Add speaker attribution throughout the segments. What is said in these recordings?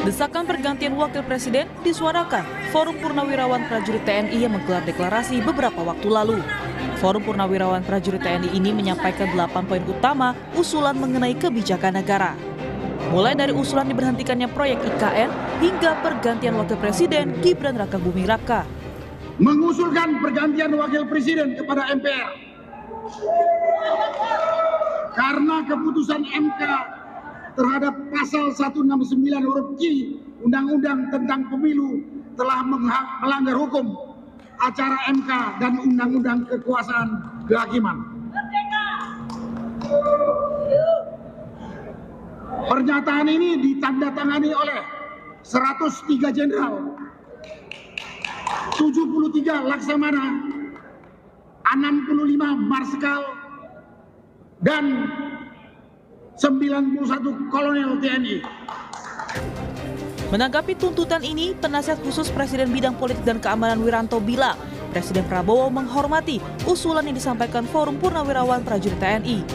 Speaker 1: Desakan pergantian wakil presiden disuarakan Forum Purnawirawan Prajurit TNI yang menggelar deklarasi beberapa waktu lalu. Forum Purnawirawan Prajurit TNI ini menyampaikan 8 poin utama usulan mengenai kebijakan negara. Mulai dari usulan diberhentikannya proyek IKN hingga pergantian wakil presiden Gibran Rakabuming Raka.
Speaker 2: Mengusulkan pergantian wakil presiden kepada MPR. Karena keputusan MK terhadap pasal 169 huruf Q Undang-Undang tentang Pemilu telah melanggar hukum acara MK dan Undang-Undang Kekuasaan Kehakiman. Pernyataan ini ditandatangani oleh 103 jenderal, 73 laksamana, 65 marsikal, dan 91 kolonel TNI.
Speaker 1: Menanggapi tuntutan ini, penasihat khusus Presiden Bidang Politik dan Keamanan Wiranto bilang, Presiden Prabowo menghormati usulan yang disampaikan Forum Purnawirawan Prajurit TNI.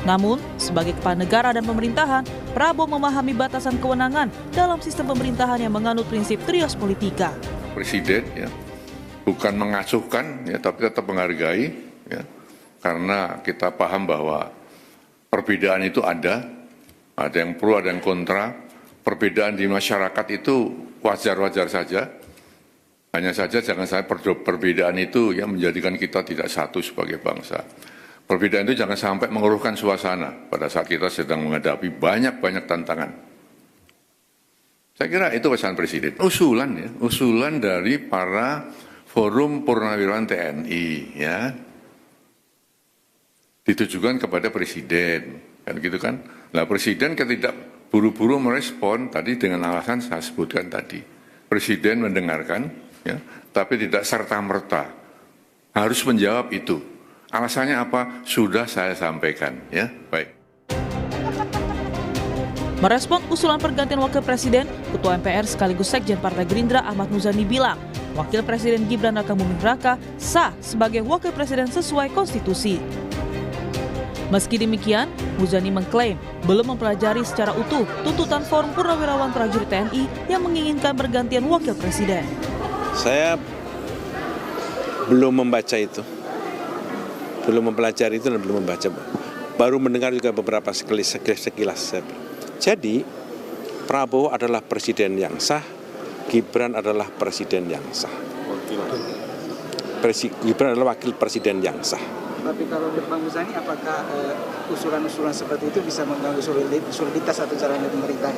Speaker 1: Namun, sebagai kepala negara dan pemerintahan, Prabowo memahami batasan kewenangan dalam sistem pemerintahan yang menganut prinsip trios politika.
Speaker 3: Presiden ya, bukan mengasuhkan ya, tapi tetap menghargai ya, karena kita paham bahwa perbedaan itu ada yang pro, ada yang kontra. Perbedaan di masyarakat itu wajar-wajar saja. Hanya saja jangan sampai perbedaan itu ya menjadikan kita tidak satu sebagai bangsa. Perbedaan itu jangan sampai mengeruhkan suasana pada saat kita sedang menghadapi banyak tantangan. Saya kira itu pesan Presiden. Usulan dari para Forum Purnawirawan TNI ya, ditujukan kepada Presiden, kan gitu kan? Nah, Presiden tidak buru-buru merespon tadi dengan alasan saya sebutkan tadi. Presiden mendengarkan, ya, tapi tidak serta-merta harus menjawab itu. Alasannya apa? Sudah saya sampaikan, ya. Baik.
Speaker 1: Merespon usulan pergantian wakil presiden, Ketua MPR sekaligus Sekjen Partai Gerindra Ahmad Muzani bilang, Wakil Presiden Gibran Rakabuming Raka sah sebagai wakil presiden sesuai konstitusi. Meski demikian, Muzani mengklaim belum mempelajari secara utuh tuntutan Forum Purnawirawan Prajurit TNI yang menginginkan pergantian wakil presiden.
Speaker 4: Saya belum membaca itu, belum mempelajari itu dan belum membaca. Baru mendengar juga beberapa sekilas. Jadi, Prabowo adalah presiden yang sah, Gibran adalah presiden yang sah. Gibran adalah wakil presiden yang sah.
Speaker 5: Tapi kalau Bang Muzani, apakah usulan-usulan seperti itu bisa mengganggu soliditas atau jalannya pemerintah?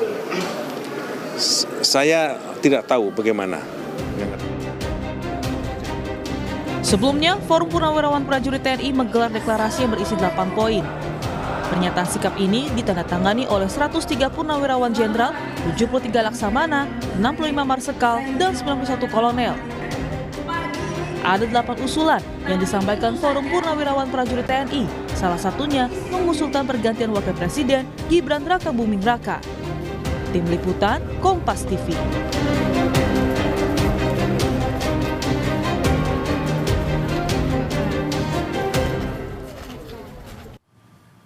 Speaker 4: Saya tidak tahu bagaimana.
Speaker 1: Sebelumnya, Forum Purnawirawan Prajurit TNI menggelar deklarasi yang berisi 8 poin. Pernyataan sikap ini ditandatangani oleh 103 purnawirawan jenderal, 73 laksamana, 65 marsikal, dan 91 kolonel. Ada 8 usulan yang disampaikan Forum Purnawirawan Prajurit TNI, salah satunya mengusulkan pergantian wakil presiden Gibran Rakabuming Raka. Tim Liputan, Kompas TV.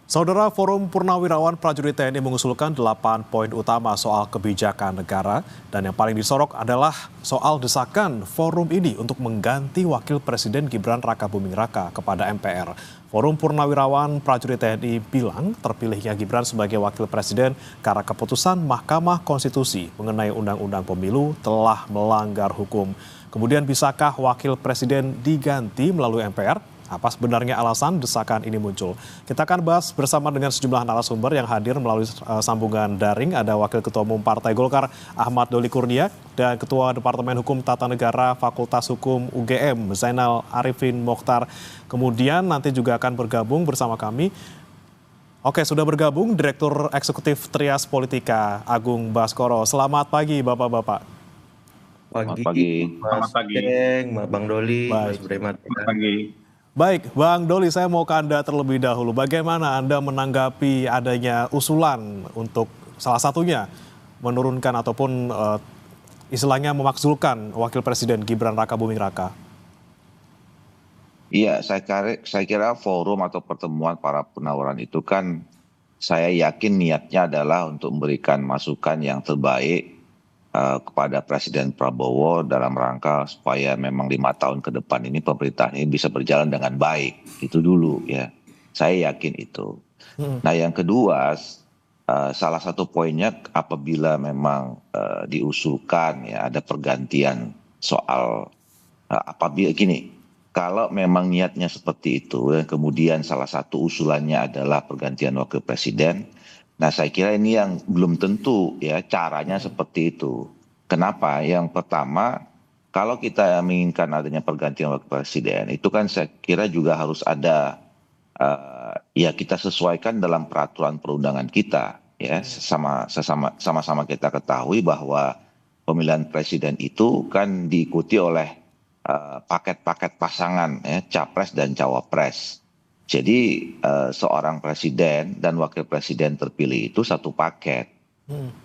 Speaker 6: Saudara, Forum Purnawirawan Prajurit TNI mengusulkan 8 poin utama soal kebijakan negara, dan yang paling disorot adalah soal desakan forum ini untuk mengganti Wakil Presiden Gibran Rakabuming Raka kepada MPR. Forum Purnawirawan Prajurit TNI bilang terpilihnya Gibran sebagai Wakil Presiden karena keputusan Mahkamah Konstitusi mengenai Undang-Undang Pemilu telah melanggar hukum. Kemudian bisakah Wakil Presiden diganti melalui MPR? Apa sebenarnya alasan desakan ini muncul? Kita akan bahas bersama dengan sejumlah narasumber yang hadir melalui sambungan daring. Ada Wakil Ketua Umum Partai Golkar Ahmad Doli Kurnia dan Ketua Departemen Hukum Tata Negara Fakultas Hukum UGM Zainal Arifin Mokhtar. Kemudian nanti juga akan bergabung bersama kami. Oke, sudah bergabung Direktur Eksekutif Trias Politika Agung Baskoro. Selamat pagi Bapak-Bapak.
Speaker 7: Selamat pagi.
Speaker 8: Selamat pagi.
Speaker 7: Bang Doli, Mas Bremat.
Speaker 8: Selamat pagi.
Speaker 6: Baik, Bang Doli, saya mau ke Anda terlebih dahulu. Bagaimana Anda menanggapi adanya usulan untuk salah satunya menurunkan ataupun istilahnya memakzulkan Wakil Presiden Gibran Rakabuming Raka?
Speaker 7: Iya, saya kira forum atau pertemuan para penawaran itu kan saya yakin niatnya adalah untuk memberikan masukan yang terbaik kepada Presiden Prabowo dalam rangka supaya memang 5 tahun ke depan ini pemerintahan ini bisa berjalan dengan baik. Itu dulu ya. Saya yakin itu. Nah yang kedua, salah satu poinnya apabila memang diusulkan ya ada pergantian soal apabila gini, kalau memang niatnya seperti itu, kemudian salah satu usulannya adalah pergantian wakil presiden. Nah, saya kira ini yang belum tentu ya caranya seperti itu. Kenapa? Yang pertama, kalau kita menginginkan adanya pergantian wakil presiden, itu kan saya kira juga harus ada ya kita sesuaikan dalam peraturan perundangan kita ya. Sama-sama kita ketahui bahwa pemilihan presiden itu kan diikuti oleh paket-paket pasangan ya, capres dan cawapres. Jadi seorang presiden dan wakil presiden terpilih itu satu paket.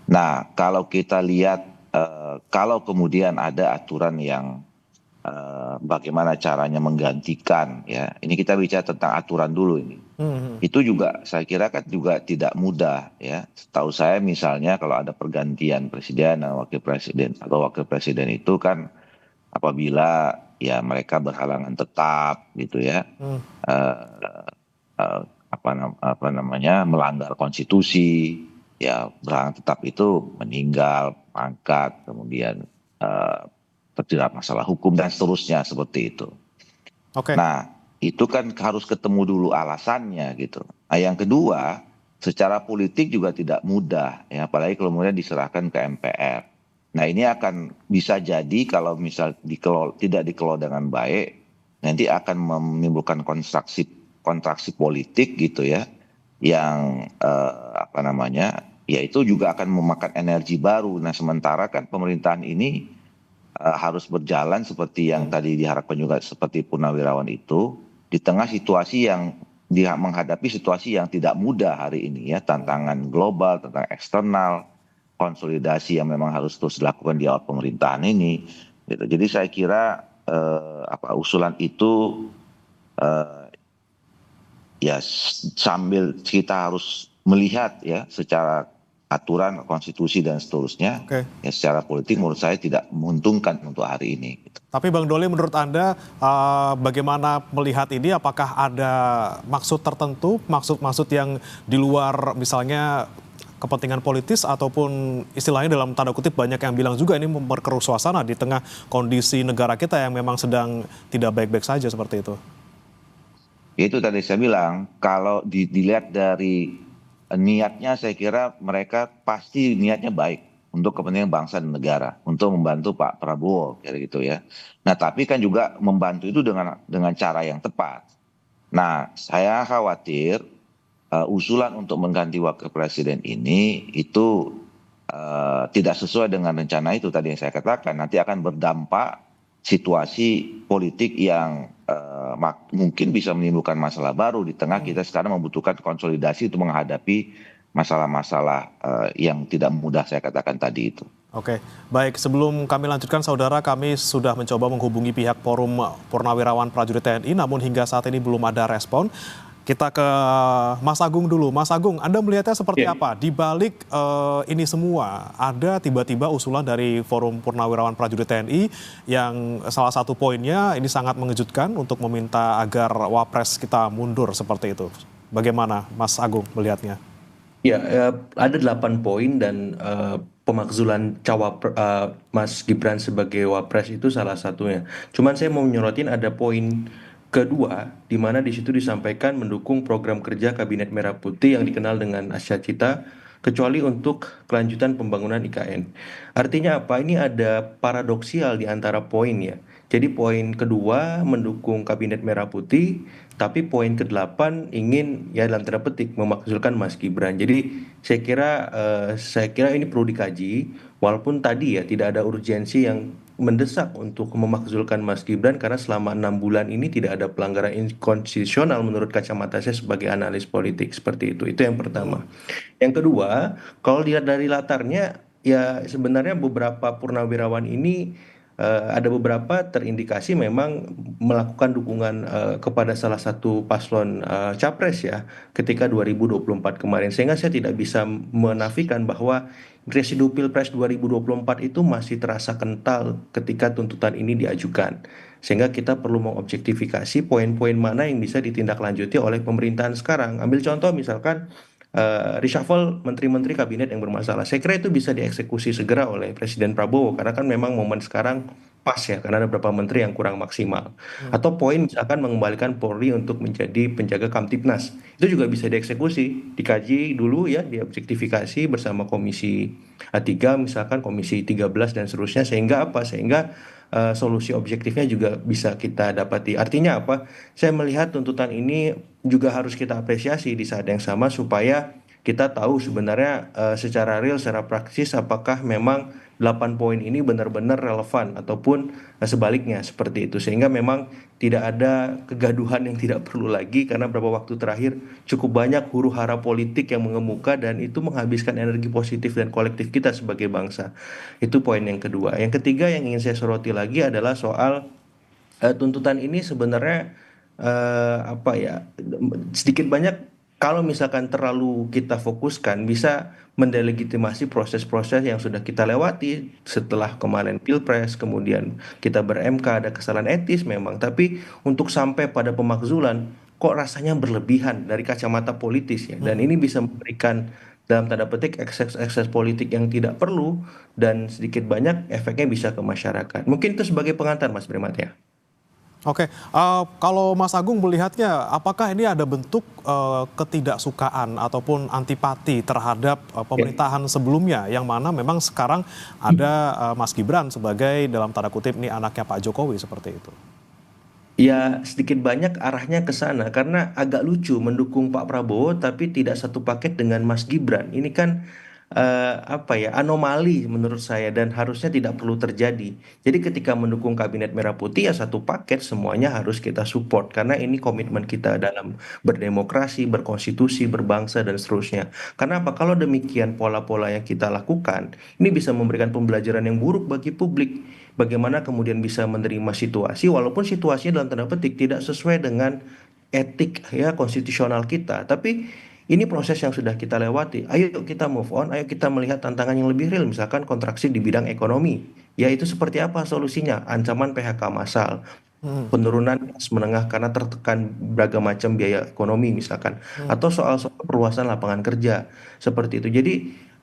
Speaker 7: Nah kalau kita lihat kalau kemudian ada aturan yang bagaimana caranya menggantikan ya, ini kita bicara tentang aturan dulu ini. Itu juga saya kira kan juga tidak mudah ya. Setahu saya misalnya kalau ada pergantian presiden dan wakil presiden atau wakil presiden itu kan apabila ya mereka berhalangan tetap gitu ya, apa namanya melanggar konstitusi, ya berhalangan tetap itu meninggal, pangkat, kemudian terjerat masalah hukum dan seterusnya seperti itu.
Speaker 6: Oke.
Speaker 7: Nah itu kan harus ketemu dulu alasannya gitu. Nah yang kedua, secara politik juga tidak mudah ya, apalagi kalau kemudian diserahkan ke MPR. Nah ini akan bisa jadi kalau misal tidak dikelola dengan baik, nanti akan menimbulkan kontraksi politik gitu ya, yang apa namanya, ya itu juga akan memakan energi baru. Nah sementara kan pemerintahan ini harus berjalan seperti yang tadi diharapkan juga seperti Purnawirawan itu, di tengah situasi yang menghadapi situasi yang tidak mudah hari ini ya, tantangan global, tantangan eksternal, konsolidasi yang memang harus terus dilakukan di awal pemerintahan ini gitu. Jadi saya kira usulan itu ya sambil kita harus melihat ya secara aturan, konstitusi dan seterusnya, ya secara politik menurut saya tidak menguntungkan untuk hari ini gitu.
Speaker 6: Tapi Bang Doli, menurut Anda bagaimana melihat ini? Apakah ada maksud tertentu, maksud yang di luar misalnya kepentingan politis ataupun istilahnya dalam tanda kutip banyak yang bilang juga ini memperkeruh suasana di tengah kondisi negara kita yang memang sedang tidak baik-baik saja seperti itu?
Speaker 7: Itu tadi saya bilang, kalau dilihat dari niatnya saya kira mereka pasti niatnya baik untuk kepentingan bangsa dan negara, untuk membantu Pak Prabowo kayak gitu ya. Nah tapi kan juga membantu itu dengan cara yang tepat. Nah saya khawatir usulan untuk mengganti wakil presiden ini itu tidak sesuai dengan rencana itu tadi yang saya katakan. Nanti akan berdampak situasi politik yang mungkin bisa menimbulkan masalah baru di tengah kita sekarang membutuhkan konsolidasi untuk menghadapi masalah-masalah yang tidak mudah saya katakan tadi itu.
Speaker 6: Oke, baik. Sebelum kami lanjutkan, saudara, kami sudah mencoba menghubungi pihak Forum Purnawirawan Prajurit TNI, namun hingga saat ini belum ada respon. Kita ke Mas Agung dulu. Mas Agung, Anda melihatnya seperti apa? Di balik ini semua, ada tiba-tiba usulan dari Forum Purnawirawan Prajurit TNI yang salah satu poinnya ini sangat mengejutkan untuk meminta agar Wapres kita mundur seperti itu. Bagaimana Mas Agung melihatnya?
Speaker 8: Ya, ada 8 poin dan pemakzulan Mas Gibran sebagai Wapres itu salah satunya. Cuman saya mau nyorotin ada poin kedua, di mana di situ disampaikan mendukung program kerja Kabinet Merah Putih yang dikenal dengan Asya Cita, kecuali untuk kelanjutan pembangunan IKN. Artinya apa? Ini ada paradoksial di antara poin ya. Jadi poin kedua mendukung Kabinet Merah Putih, tapi poin ke-8 ingin ya dalam tanda petik memakzulkan Mas Gibran. Jadi saya kira ini perlu dikaji, walaupun tadi ya tidak ada urgensi yang mendesak untuk memakzulkan Mas Gibran karena selama 6 bulan ini tidak ada pelanggaran konstitusional menurut kacamata saya sebagai analis politik seperti itu. Itu yang pertama. Yang kedua, kalau dilihat dari latarnya ya sebenarnya beberapa purnawirawan ini ada beberapa terindikasi memang melakukan dukungan kepada salah satu paslon capres ya ketika 2024 kemarin, sehingga saya tidak bisa menafikan bahwa residu Pilpres 2024 itu masih terasa kental ketika tuntutan ini diajukan, sehingga kita perlu mengobjektifikasi poin-poin mana yang bisa ditindaklanjuti oleh pemerintahan sekarang. Ambil contoh misalkan reshuffle menteri-menteri kabinet yang bermasalah. Saya kira itu bisa dieksekusi segera oleh Presiden Prabowo karena kan memang momen sekarang pas ya, karena ada beberapa menteri yang kurang maksimal. Atau poin misalkan mengembalikan Polri untuk menjadi penjaga Kamtipnas. Itu juga bisa dieksekusi, dikaji dulu ya, diobjektifikasi bersama Komisi 3 misalkan Komisi 13 dan seterusnya, sehingga apa? Sehingga solusi objektifnya juga bisa kita dapati. Artinya apa? Saya melihat tuntutan ini juga harus kita apresiasi di saat yang sama supaya kita tahu sebenarnya secara real, secara praktis apakah memang 8 poin ini benar-benar relevan ataupun sebaliknya seperti itu. Sehingga memang tidak ada kegaduhan yang tidak perlu lagi karena beberapa waktu terakhir cukup banyak huru-hara politik yang mengemuka dan itu menghabiskan energi positif dan kolektif kita sebagai bangsa. Itu poin yang kedua. Yang ketiga yang ingin saya soroti lagi adalah soal tuntutan ini sebenarnya apa ya, sedikit banyak kalau misalkan terlalu kita fokuskan bisa mendelegitimasi proses-proses yang sudah kita lewati setelah kemarin Pilpres, kemudian kita ber-MK, ada kesalahan etis memang, tapi untuk sampai pada pemakzulan kok rasanya berlebihan dari kacamata politis ya, dan ini bisa memberikan dalam tanda petik ekses politik yang tidak perlu dan sedikit banyak efeknya bisa ke masyarakat. Mungkin itu sebagai pengantar Mas Primat ya.
Speaker 6: Oke, kalau Mas Agung melihatnya, apakah ini ada bentuk ketidaksukaan ataupun antipati terhadap pemerintahan sebelumnya, yang mana memang sekarang ada Mas Gibran sebagai dalam tanda kutip ini anaknya Pak Jokowi seperti itu?
Speaker 8: Ya sedikit banyak arahnya ke sana karena agak lucu mendukung Pak Prabowo tapi tidak satu paket dengan Mas Gibran. Ini kan apa ya, anomali menurut saya dan harusnya tidak perlu terjadi. Jadi ketika mendukung kabinet merah putih ya satu paket, semuanya harus kita support karena ini komitmen kita dalam berdemokrasi, berkonstitusi, berbangsa dan seterusnya. Karena apa? Kalau demikian pola-pola yang kita lakukan ini bisa memberikan pembelajaran yang buruk bagi publik. Bagaimana kemudian bisa menerima situasi walaupun situasinya dalam tanda petik tidak sesuai dengan etik ya konstitusional kita, tapi ini proses yang sudah kita lewati. Ayo kita move on, ayo kita melihat tantangan yang lebih real, misalkan kontraksi di bidang ekonomi. Ya itu seperti apa solusinya? Ancaman PHK massal, penurunan kelas menengah karena tertekan beragam macam biaya ekonomi misalkan, atau soal-soal perluasan lapangan kerja seperti itu. Jadi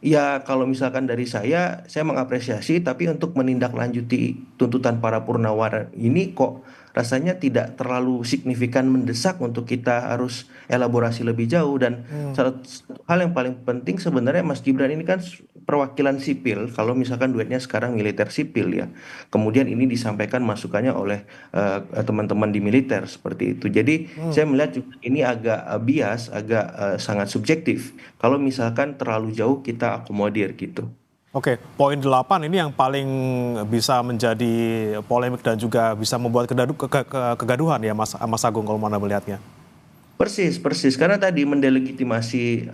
Speaker 8: ya kalau misalkan dari saya mengapresiasi, tapi untuk menindaklanjuti tuntutan para purnawirawan ini kok rasanya tidak terlalu signifikan mendesak untuk kita harus elaborasi lebih jauh. Dan satu hal yang paling penting sebenarnya Mas Gibran ini kan perwakilan sipil, kalau misalkan duetnya sekarang militer sipil ya, kemudian ini disampaikan masukannya oleh teman-teman di militer seperti itu. Jadi saya melihat juga ini agak bias, agak sangat subjektif kalau misalkan terlalu jauh kita akomodir gitu.
Speaker 6: Oke, poin 8 ini yang paling bisa menjadi polemik dan juga bisa membuat kegaduhan ya Mas Agung kalau Anda melihatnya.
Speaker 8: Persis. Karena tadi mendelegitimasi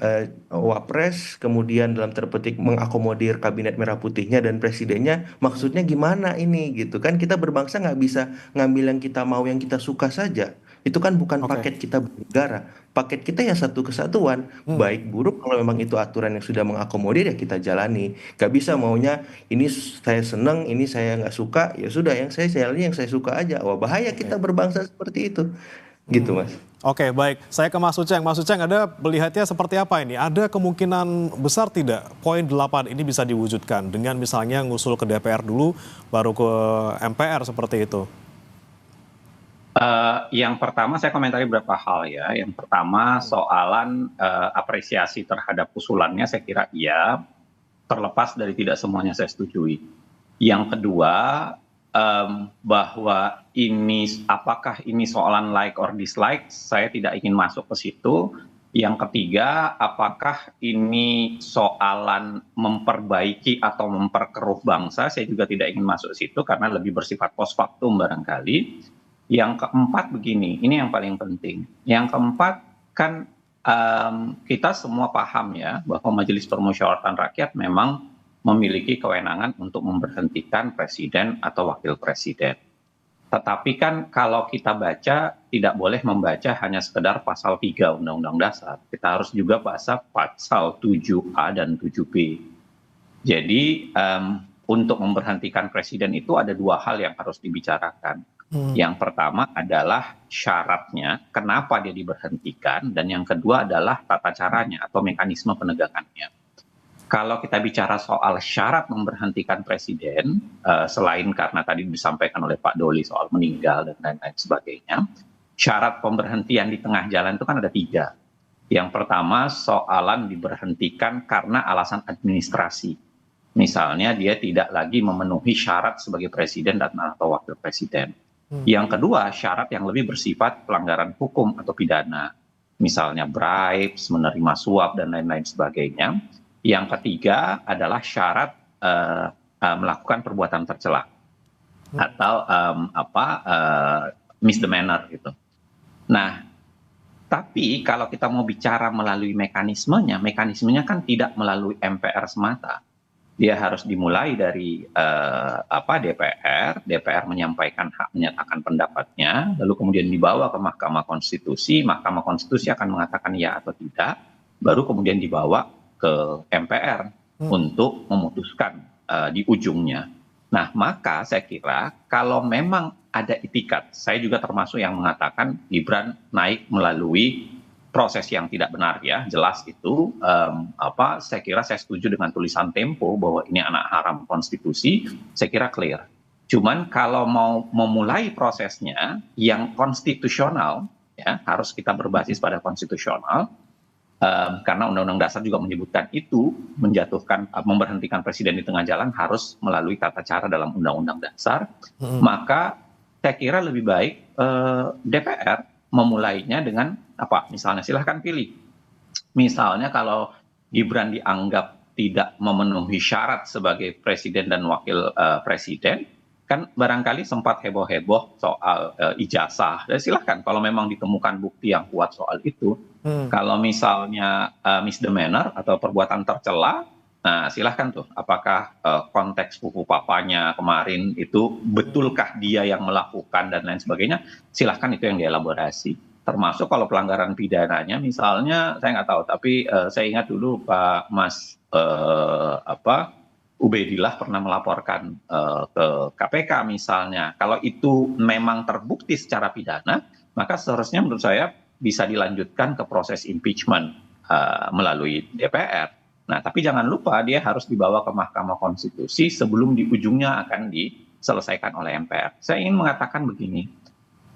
Speaker 8: Wapres, kemudian dalam terpetik mengakomodir kabinet merah putihnya dan presidennya, maksudnya gimana ini gitu kan? Kita berbangsa nggak bisa ngambil yang kita mau, yang kita suka saja. Itu kan bukan paket kita bernegara. Paket kita ya satu kesatuan, baik buruk kalau memang itu aturan yang sudah mengakomodir ya kita jalani. Gak bisa maunya ini saya seneng, ini saya nggak suka, ya sudah yang saya jalani yang saya suka aja. Wah bahaya kita berbangsa seperti itu. Gitu Mas.
Speaker 6: Oke, baik. Saya ke Mas Uceng. Mas Uceng, Anda melihatnya seperti apa ini? Ada kemungkinan besar tidak poin 8 ini bisa diwujudkan dengan misalnya ngusul ke DPR dulu, baru ke MPR seperti itu?
Speaker 9: Yang pertama saya komentari beberapa hal ya. Yang pertama soalan apresiasi terhadap usulannya saya kira iya, terlepas dari tidak semuanya saya setujui. Yang kedua bahwa ini apakah ini soalan like or dislike, saya tidak ingin masuk ke situ. Yang ketiga, apakah ini soalan memperbaiki atau memperkeruh bangsa, saya juga tidak ingin masuk ke situ karena lebih bersifat post factum barangkali. Yang keempat begini, ini yang paling penting. Yang keempat kan kita semua paham ya bahwa Majelis Permusyawaratan Rakyat memang memiliki kewenangan untuk memberhentikan presiden atau wakil presiden. Tetapi kan kalau kita baca, tidak boleh membaca hanya sekedar pasal 3 Undang-Undang Dasar. Kita harus juga baca pasal 7A dan 7B. Jadi untuk memberhentikan presiden itu ada dua hal yang harus dibicarakan. Yang pertama adalah syaratnya, kenapa dia diberhentikan, dan yang kedua adalah tata caranya atau mekanisme penegakannya. Kalau kita bicara soal syarat memberhentikan presiden, selain karena tadi disampaikan oleh Pak Doli soal meninggal dan lain-lain sebagainya, syarat pemberhentian di tengah jalan itu kan ada 3. Yang pertama, soalan diberhentikan karena alasan administrasi. Misalnya dia tidak lagi memenuhi syarat sebagai presiden dan atau wakil presiden. Yang kedua, syarat yang lebih bersifat pelanggaran hukum atau pidana. Misalnya bribes, menerima suap, dan lain-lain sebagainya. Yang ketiga adalah syarat melakukan perbuatan tercela atau misdemeanor gitu. Nah, tapi kalau kita mau bicara melalui mekanismenya kan tidak melalui MPR semata. Dia harus dimulai dari DPR menyampaikan hak menyatakan pendapatnya, lalu kemudian dibawa ke Mahkamah Konstitusi akan mengatakan ya atau tidak, baru kemudian dibawa ke MPR untuk memutuskan di ujungnya. Nah, maka saya kira kalau memang ada itikat, saya juga termasuk yang mengatakan Gibran naik melalui proses yang tidak benar ya, jelas itu. Saya kira saya setuju dengan tulisan Tempo bahwa ini anak haram konstitusi, saya kira clear. Cuman kalau mau memulai prosesnya yang konstitusional, ya harus kita berbasis pada konstitusional. Karena Undang-Undang Dasar juga menyebutkan itu, memberhentikan presiden di tengah jalan harus melalui tata cara dalam Undang-Undang Dasar, maka saya kira lebih baik DPR memulainya dengan misalnya silahkan pilih. Misalnya kalau Gibran dianggap tidak memenuhi syarat sebagai presiden dan wakil presiden, kan barangkali sempat heboh-heboh soal ijazah. Dan silahkan kalau memang ditemukan bukti yang kuat soal itu. Kalau misalnya misdemeanor atau perbuatan tercela, nah silahkan tuh apakah konteks pupu papanya kemarin itu betulkah dia yang melakukan dan lain sebagainya, silahkan itu yang dielaborasi. Termasuk kalau pelanggaran pidananya misalnya, saya nggak tahu, tapi saya ingat dulu Pak Mas Ubaidillah pernah melaporkan ke KPK misalnya. Kalau itu memang terbukti secara pidana, maka seharusnya menurut saya bisa dilanjutkan ke proses impeachment melalui DPR. Nah, tapi jangan lupa dia harus dibawa ke Mahkamah Konstitusi sebelum di ujungnya akan diselesaikan oleh MPR. Saya ingin mengatakan begini,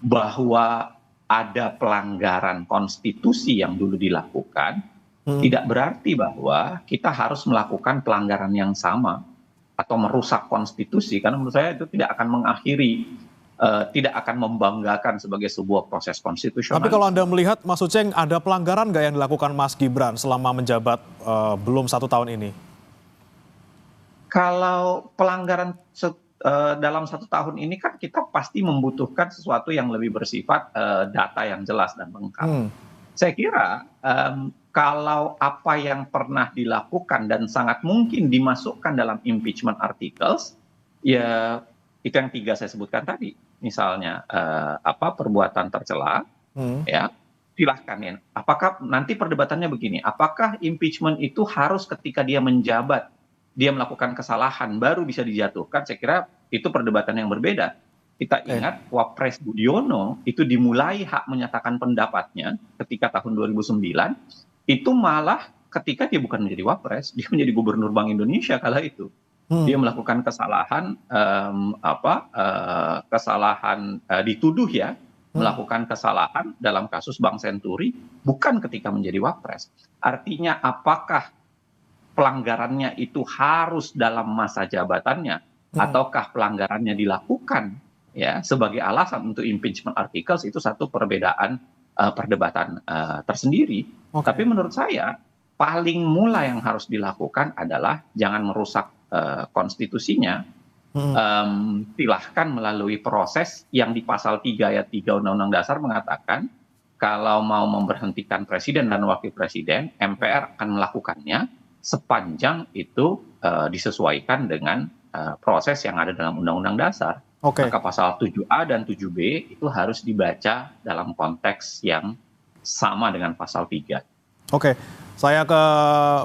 Speaker 9: bahwa ada pelanggaran konstitusi yang dulu dilakukan, tidak berarti bahwa kita harus melakukan pelanggaran yang sama atau merusak konstitusi, karena menurut saya itu tidak akan mengakhiri, tidak akan membanggakan sebagai sebuah proses konstitusional.
Speaker 6: Tapi kalau Anda melihat, Mas Uceng, ada pelanggaran nggak yang dilakukan Mas Gibran selama menjabat belum 1 tahun ini? Kalau pelanggaran dalam 1 tahun ini kan kita pasti membutuhkan sesuatu yang lebih bersifat data yang jelas dan lengkap. Saya kira kalau apa yang pernah dilakukan dan sangat mungkin dimasukkan dalam impeachment articles, ya itu yang 3 saya sebutkan tadi. Misalnya perbuatan tercela, ya silahkan ya. Apakah nanti perdebatannya begini? Apakah impeachment itu harus ketika dia menjabat, dia melakukan kesalahan baru bisa dijatuhkan? Saya kira itu perdebatan yang berbeda. Kita ingat Wapres Budiono itu dimulai hak menyatakan pendapatnya ketika tahun 2009, itu malah ketika dia bukan menjadi Wapres, dia menjadi Gubernur Bank Indonesia kala itu. Dia melakukan kesalahan, dituduh ya, melakukan kesalahan dalam kasus Bank Senturi, bukan ketika menjadi Wapres. Artinya apakah pelanggarannya itu harus dalam masa jabatannya, ataukah pelanggarannya dilakukan ya sebagai alasan untuk impeachment articles, itu satu perbedaan perdebatan tersendiri. Tapi menurut saya paling mula yang harus dilakukan adalah jangan merusak konstitusinya. Silahkan melalui proses yang di pasal 3 ayat 3 Undang-Undang Dasar mengatakan kalau mau memberhentikan presiden dan wakil presiden, MPR akan melakukannya
Speaker 9: sepanjang itu disesuaikan dengan proses yang ada dalam Undang-Undang Dasar.
Speaker 6: Oke.
Speaker 9: Maka pasal 7A dan 7B itu harus dibaca dalam konteks yang sama dengan pasal 3.
Speaker 6: Oke, saya ke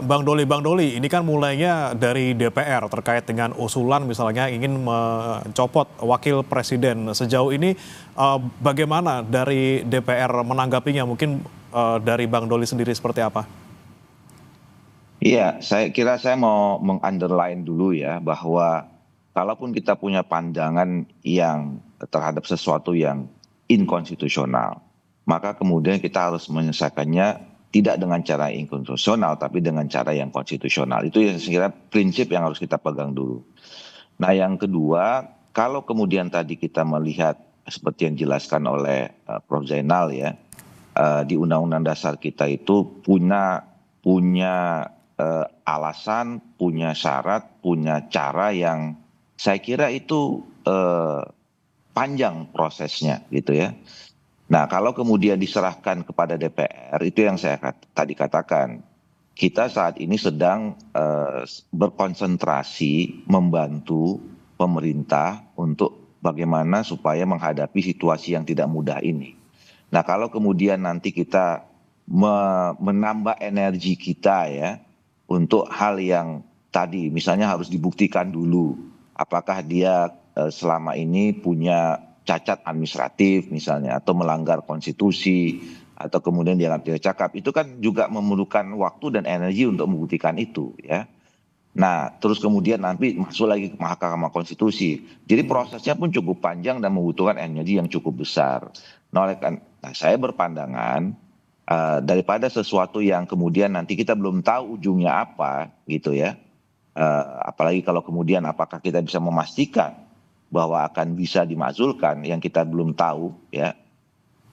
Speaker 6: Bang Doli. Bang Doli, ini kan mulainya dari DPR terkait dengan usulan misalnya ingin mencopot wakil presiden. Sejauh ini bagaimana dari DPR menanggapinya? Mungkin dari Bang Doli sendiri seperti apa?
Speaker 7: Iya, saya kira saya mau meng-underline dulu ya bahwa kalaupun kita punya pandangan yang terhadap sesuatu yang inkonstitusional, maka kemudian kita harus menyelesaikannya tidak dengan cara inkonstitusional, tapi dengan cara yang konstitusional. Itu yang saya kira prinsip yang harus kita pegang dulu. Nah yang kedua, kalau kemudian tadi kita melihat seperti yang dijelaskan oleh Prof. Zainal ya, di Undang-Undang Dasar kita itu punya alasan, punya syarat, punya cara yang saya kira itu panjang prosesnya gitu ya. Nah kalau kemudian diserahkan kepada DPR, itu yang saya tadi katakan, kita saat ini sedang berkonsentrasi membantu pemerintah untuk bagaimana supaya menghadapi situasi yang tidak mudah ini. Nah kalau kemudian nanti kita menambah energi kita ya untuk hal yang tadi misalnya harus dibuktikan dulu apakah dia selama ini punya cacat administratif misalnya atau melanggar konstitusi atau kemudian dianggap tidak cakap, itu kan juga memerlukan waktu dan energi untuk membuktikan itu ya. Nah terus kemudian nanti masuk lagi ke Mahkamah Konstitusi, jadi prosesnya pun cukup panjang dan membutuhkan energi yang cukup besar. Nah saya berpandangan daripada sesuatu yang kemudian nanti kita belum tahu ujungnya apa gitu ya, apalagi kalau kemudian apakah kita bisa memastikan bahwa akan bisa dimakzulkan yang kita belum tahu ya,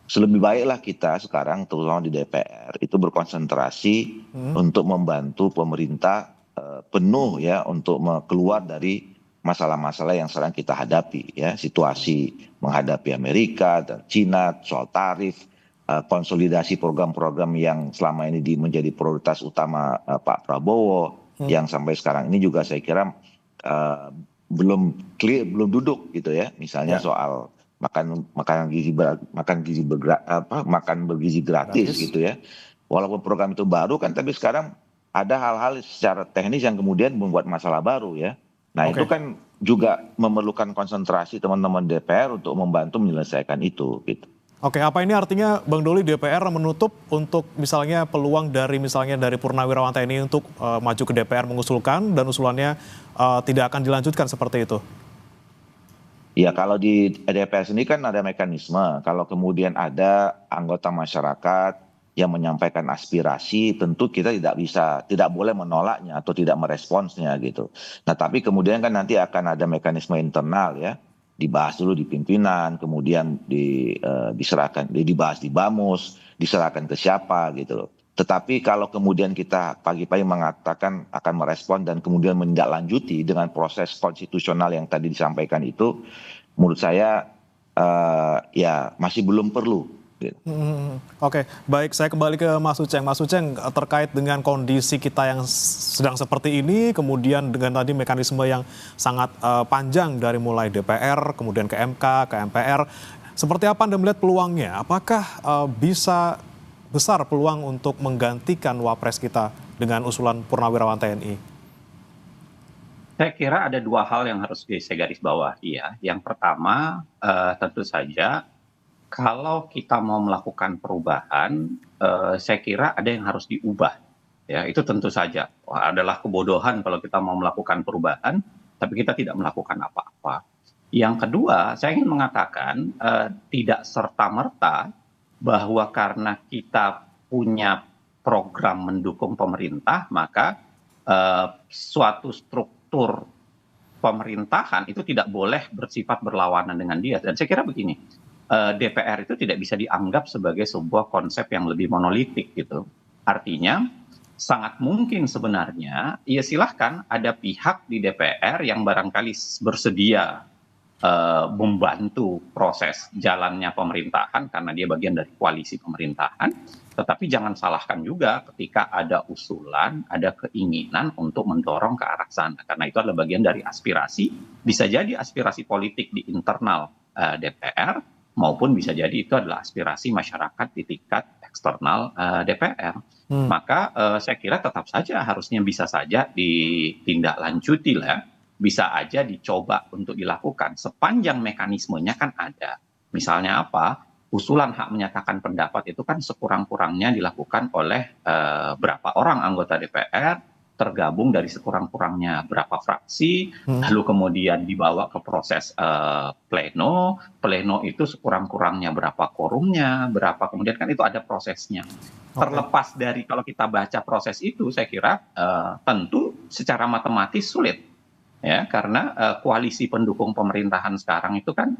Speaker 7: selebih baiklah kita sekarang terutama di DPR itu berkonsentrasi untuk membantu pemerintah penuh ya untuk keluar dari masalah-masalah yang sekarang kita hadapi ya, situasi menghadapi Amerika dan Cina soal tarif, konsolidasi program-program yang selama ini menjadi prioritas utama Pak Prabowo yang sampai sekarang ini juga saya kira belum clear, belum duduk gitu ya, misalnya soal makan bergizi gratis gitu ya. Walaupun program itu baru kan, tapi sekarang ada hal-hal secara teknis yang kemudian membuat masalah baru ya. Nah itu kan juga memerlukan konsentrasi teman-teman DPR untuk membantu menyelesaikan itu gitu.
Speaker 6: Oke, apa ini artinya Bang Doli DPR menutup untuk misalnya peluang dari Purnawirawan TNI untuk maju ke DPR mengusulkan dan usulannya tidak akan dilanjutkan seperti itu?
Speaker 7: Ya kalau di DPR sendiri kan ada mekanisme, kalau kemudian ada anggota masyarakat yang menyampaikan aspirasi, tentu kita tidak boleh menolaknya atau tidak meresponsnya gitu. Nah tapi kemudian kan nanti akan ada mekanisme internal ya, dibahas dulu di pimpinan, kemudian diserahkan, dibahas di Bamus, diserahkan ke siapa gitu loh. Tetapi kalau kemudian kita pagi-pagi mengatakan akan merespon dan kemudian menindaklanjuti dengan proses konstitusional yang tadi disampaikan itu, menurut saya ya masih belum perlu.
Speaker 6: Oke, baik, saya kembali ke Mas Uceng. Mas Uceng, terkait dengan kondisi kita yang sedang seperti ini, kemudian dengan tadi mekanisme yang sangat panjang dari mulai DPR, kemudian ke MK, ke MPR, seperti apa Anda melihat peluangnya? Apakah bisa besar peluang untuk menggantikan Wapres kita dengan usulan Purnawirawan TNI?
Speaker 9: Saya kira ada dua hal yang harus saya garis bawahi ya. Yang pertama, tentu saja kalau kita mau melakukan perubahan, saya kira ada yang harus diubah. Ya, itu tentu saja adalah kebodohan kalau kita mau melakukan perubahan, tapi kita tidak melakukan apa-apa. Yang kedua, saya ingin mengatakan tidak serta-merta bahwa karena kita punya program mendukung pemerintah, maka suatu struktur pemerintahan itu tidak boleh bersifat berlawanan dengan dia. Dan saya kira begini, DPR itu tidak bisa dianggap sebagai sebuah konsep yang lebih monolitik gitu. Artinya sangat mungkin sebenarnya ya silahkan ada pihak di DPR yang barangkali bersedia membantu proses jalannya pemerintahan karena dia bagian dari koalisi pemerintahan. Tetapi jangan salahkan juga ketika ada usulan, ada keinginan untuk mendorong ke arah sana. Karena itu adalah bagian dari aspirasi, bisa jadi aspirasi politik di internal DPR, maupun bisa jadi itu adalah aspirasi masyarakat di tingkat eksternal DPR. Maka saya kira tetap saja harusnya bisa saja ditindaklanjuti lah, bisa aja dicoba untuk dilakukan sepanjang mekanismenya kan ada. Misalnya apa? Usulan hak menyatakan pendapat itu kan sekurang-kurangnya dilakukan oleh berapa orang anggota DPR, tergabung dari sekurang-kurangnya berapa fraksi, lalu kemudian dibawa ke proses pleno itu sekurang-kurangnya berapa quorumnya, berapa kemudian kan itu ada prosesnya. Terlepas dari kalau kita baca proses itu, saya kira tentu secara matematis sulit. Ya, karena koalisi pendukung pemerintahan sekarang itu kan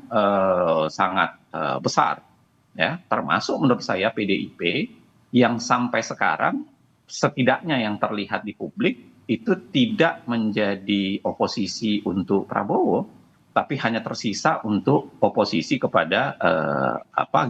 Speaker 9: sangat besar. Ya, termasuk menurut saya PDIP yang sampai sekarang setidaknya yang terlihat di publik itu tidak menjadi oposisi untuk Prabowo, tapi hanya tersisa untuk oposisi kepada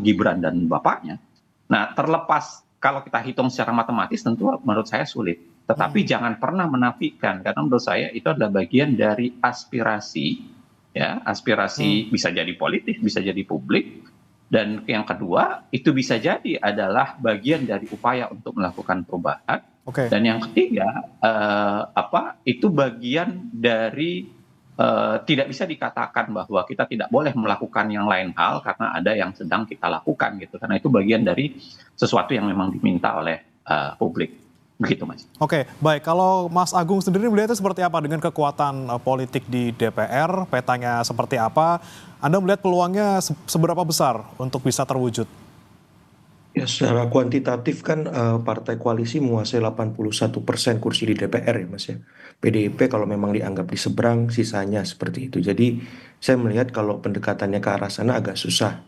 Speaker 9: Gibran dan bapaknya. Nah, terlepas kalau kita hitung secara matematis tentu menurut saya sulit, tetapi jangan pernah menafikan karena menurut saya itu adalah bagian dari aspirasi, ya, aspirasi bisa jadi politik, bisa jadi publik. Dan yang kedua, itu bisa jadi adalah bagian dari upaya untuk melakukan perubahan. Dan yang ketiga, itu bagian dari tidak bisa dikatakan bahwa kita tidak boleh melakukan yang lain hal karena ada yang sedang kita lakukan gitu. Karena itu bagian dari sesuatu yang memang diminta oleh publik. Begitu, Mas.
Speaker 6: Oke, baik. Kalau Mas Agung sendiri melihatnya seperti apa dengan kekuatan politik di DPR? Petanya seperti apa? Anda melihat peluangnya seberapa besar untuk bisa terwujud?
Speaker 8: Ya, secara kuantitatif kan partai koalisi menguasai 81% kursi di DPR ya Mas ya. PDIP kalau memang dianggap di seberang, sisanya seperti itu. Jadi saya melihat kalau pendekatannya ke arah sana agak susah.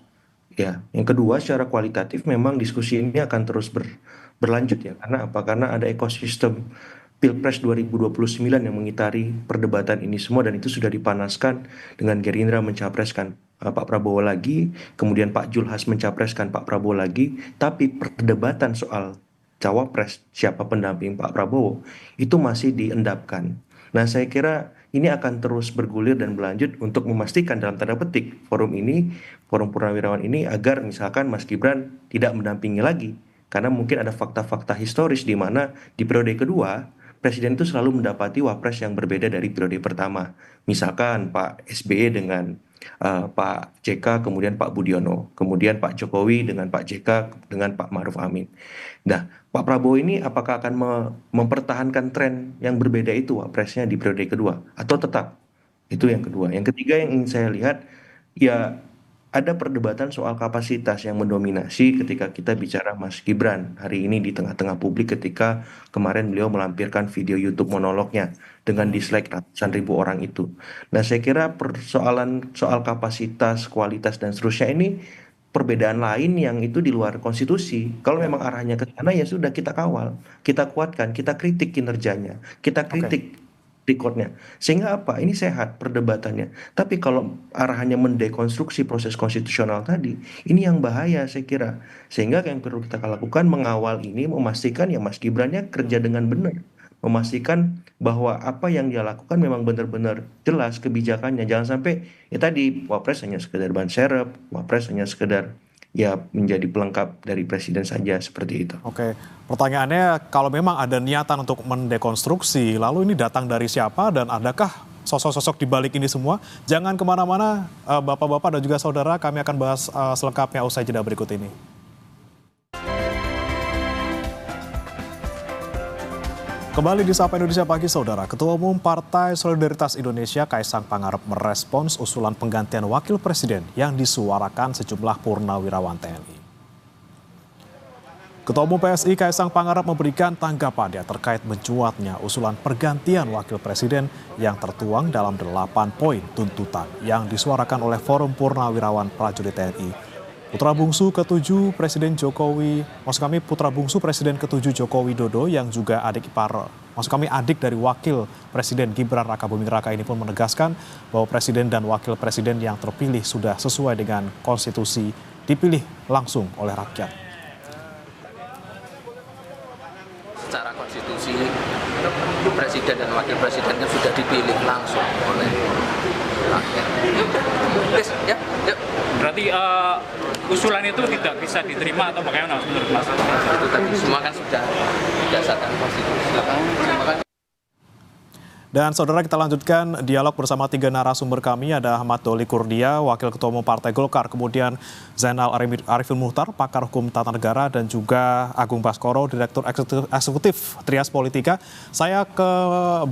Speaker 8: Ya, yang kedua secara kualitatif memang diskusi ini akan terus berlanjut ya. Karena apa? Karena ada ekosistem Pilpres 2029 yang mengitari perdebatan ini semua dan itu sudah dipanaskan dengan Gerindra mencapreskan Pak Prabowo lagi, kemudian Pak Julhas mencapreskan Pak Prabowo lagi, tapi perdebatan soal cawapres siapa pendamping Pak Prabowo itu masih diendapkan. Nah, saya kira ini akan terus bergulir dan berlanjut untuk memastikan dalam tanda petik forum Purnawirawan ini agar misalkan Mas Gibran tidak mendampingi lagi. Karena mungkin ada fakta-fakta historis di mana di periode kedua Presiden itu selalu mendapati wapres yang berbeda dari periode pertama. Misalkan Pak SBY dengan Pak JK, kemudian Pak Budiono, kemudian Pak Jokowi dengan Pak JK, dengan Pak Ma'ruf Amin. Nah, Pak Prabowo ini apakah akan mempertahankan tren yang berbeda itu wapresnya di periode kedua? Atau tetap? Itu yang kedua. Yang ketiga yang ingin saya lihat, ya ada perdebatan soal kapasitas yang mendominasi ketika kita bicara Mas Gibran hari ini di tengah-tengah publik ketika kemarin beliau melampirkan video YouTube monolognya dengan dislike ratusan ribu orang itu. Nah, saya kira persoalan soal kapasitas, kualitas dan seterusnya ini perbedaan lain yang itu di luar konstitusi. Kalau memang arahnya ke sana ya sudah kita kawal, kita kuatkan, kita kritik kinerjanya, kita kritik recordnya. Sehingga apa? Ini sehat perdebatannya. Tapi kalau arahannya mendekonstruksi proses konstitusional tadi, ini yang bahaya saya kira. Sehingga yang perlu kita lakukan mengawal ini, memastikan ya Mas Gibrannya kerja dengan benar. Memastikan bahwa apa yang dia lakukan memang benar-benar jelas kebijakannya. Jangan sampai ya tadi Wapres hanya sekedar ban serep, Wapres hanya sekedar ya menjadi pelengkap dari presiden saja seperti itu.
Speaker 6: Oke, pertanyaannya kalau memang ada niatan untuk mendekonstruksi, lalu ini datang dari siapa dan adakah sosok-sosok di balik ini semua? Jangan kemana-mana, Bapak-Bapak dan juga Saudara, kami akan bahas selengkapnya usai jeda berikut ini. Kembali di Sapa Indonesia Pagi, Saudara. Ketua Umum Partai Solidaritas Indonesia Kaisang Pangarep merespons usulan penggantian wakil presiden yang disuarakan sejumlah purnawirawan TNI. Ketua Umum PSI Kaisang Pangarep memberikan tanggapannya terkait mencuatnya usulan pergantian wakil presiden yang tertuang dalam 8 poin tuntutan yang disuarakan oleh Forum Purnawirawan Prajurit TNI. Putra bungsu ke-7 Presiden Jokowi, putra bungsu Presiden ke-7 Joko Widodo yang juga adik dari Wakil Presiden Gibran Rakabuming Raka ini pun menegaskan bahwa Presiden dan Wakil Presiden yang terpilih sudah sesuai dengan konstitusi dipilih langsung oleh rakyat.
Speaker 10: presiden dan wakil presiden kan sudah dipilih langsung oleh rakyat. Yes, ya, yuk.
Speaker 11: Berarti usulan itu tidak bisa diterima atau bagaimana menurut Mas?
Speaker 10: Itu tadi semua kan sudah berdasarkan konstitusi. Terima kasih.
Speaker 6: Dan saudara, kita lanjutkan dialog bersama 3 narasumber kami. Ada Ahmad Doli Kurnia, Wakil Ketua Umum Partai Golkar, kemudian Zainal Arifin Muhtar, Pakar Hukum Tata Negara, dan juga Agung Baskoro, Direktur Eksekutif Trias Politika. Saya ke